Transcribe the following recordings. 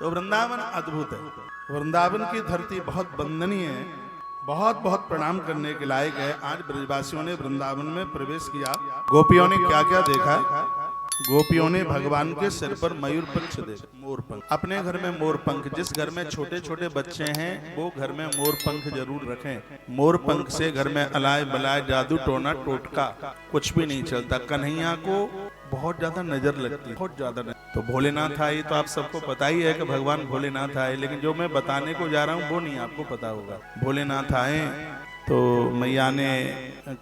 तो वृंदावन अद्भुत है। वृंदावन की धरती बहुत वंदनीय है, बहुत बहुत प्रणाम करने के लायक है। आज ब्रजवासियों ने वृंदावन में प्रवेश किया। गोपियों ने क्या क्या देखा? गोपियों ने भगवान के सिर पर मयूर पंख देखा, मोर पंख। अपने घर में मोर पंख, जिस घर में छोटे छोटे बच्चे हैं वो घर में मोर पंख जरूर रखें। मोर पंख से घर में अलाय बलाय जादू टोना टोटका कुछ भी नहीं चलता। कन्हैया को बहुत ज्यादा नजर लगती है, बहुत ज्यादा नजर। तो भोलेनाथ आए तो आप सबको पता ही है कि भगवान भोलेनाथ आए, लेकिन जो मैं बताने को जा रहा हूँ वो नहीं आपको पता होगा। भोलेनाथ आए तो मैया ने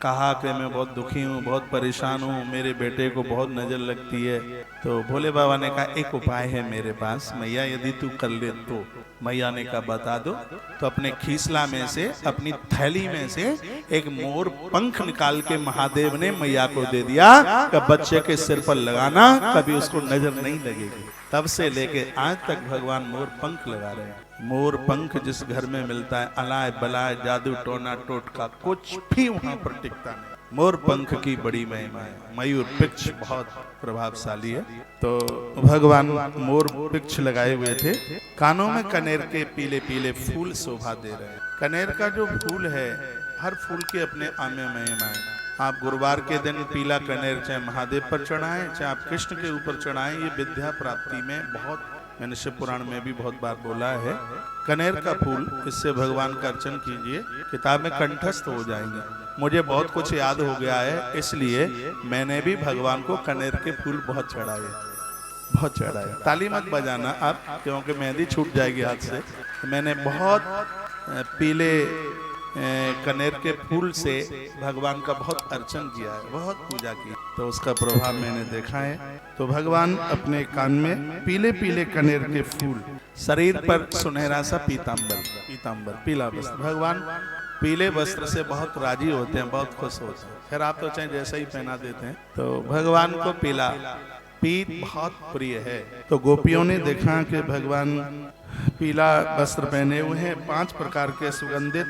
कहा कि मैं बहुत दुखी हूँ, बहुत परेशान हूँ, मेरे बेटे को बहुत नज़र लगती है। तो भोले बाबा ने कहा एक उपाय है मेरे पास मैया, यदि तू कर ले तो। मैया ने कहा बता दो। तो अपने खीसला में से, अपनी थैली में से एक मोर पंख निकाल के महादेव ने मैया को दे दिया कि बच्चे के सिर पर लगाना, कभी उसको नजर नहीं लगेगी। तब से लेके आज तक भगवान मोर पंख लगा रहे हैं। मोर पंख जिस घर में मिलता है, अलाय बलाय जादू टोना टोटका कुछ भी वहां पर टिकता नहीं। मोर पंख की बड़ी महिमा है। मयूर पिक्ष बहुत प्रभावशाली है। तो भगवान मोर पिक्ष लगाए हुए थे। कानों में कनेर के पीले पीले फूल शोभा दे रहे हैं। कनेर का जो फूल है, हर फूल के अपने आमे महिमा है। आप गुरुवार के दिन पीला कनेर चाहे महादेव पर चढ़ाएं, चाहे आप कृष्ण के ऊपर चढ़ाएं, ये विद्या प्राप्ति में बहुत, मैंने शिव पुराण में भी बहुत बार बोला है। कनेर का फूल, इससे भगवान का अर्चन कीजिए, किताब में कंठस्थ हो जाएंगे। मुझे बहुत कुछ याद हो गया है, इसलिए मैंने भी भगवान को कनेर के फूल बहुत चढ़ाए, बहुत चढ़ाए। ताली मत बजाना आप, क्योंकि मेहंदी छूट जाएगी हाथ से। मैंने बहुत पीले कनेर के फूल से भगवान का बहुत अर्चन किया है, बहुत पूजा की, तो उसका प्रभाव मैंने देखा है। तो भगवान अपने कान में पीले पीले कनेर के फूल, शरीर पर सुनहरा सा पीतांबर पीला वस्त्र। भगवान पीले वस्त्र से बहुत राजी होते हैं, बहुत खुश होते हैं। फिर आप तो चाहे जैसा ही पहना देते हैं। तो भगवान को पीला पीत बहुत प्रिय है। तो गोपियों ने देखा कि भगवान पीला वस्त्र पहने हुए हैं, 5 प्रकार के सुगंधित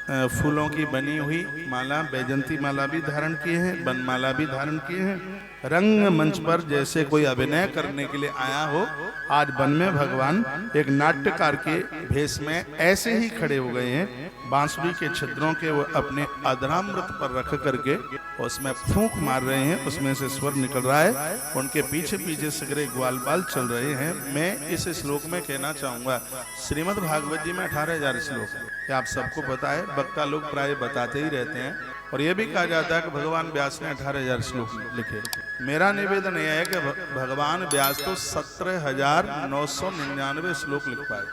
फूलों की बनी हुई माला, बैजंती माला भी धारण किए हैं, बनमाला भी धारण किए हैं। रंग मंच पर जैसे कोई अभिनय करने के लिए आया हो, आज वन में भगवान एक नाट्यकार के भेष में ऐसे ही खड़े हो गए हैं। बांसुरी के छिद्रों के वो अपने अधरामृत पर रख करके उसमें फूंक मार रहे हैं, उसमें से स्वर निकल रहा है। उनके पीछे पीछे सगरे ग्वाल बाल चल रहे हैं। मैं इस श्लोक में कहना चाहूंगा, श्रीमद् भागवत जी में 18,000 श्लोक है, ये आप सबको पता है, वक्ता लोग प्राय बताते ही रहते हैं। और ये भी कहा जाता है कि भगवान व्यास ने 18,000 श्लोक लिखे। मेरा निवेदन यह है कि भगवान व्यास तो 17,999 श्लोक लिख पाए।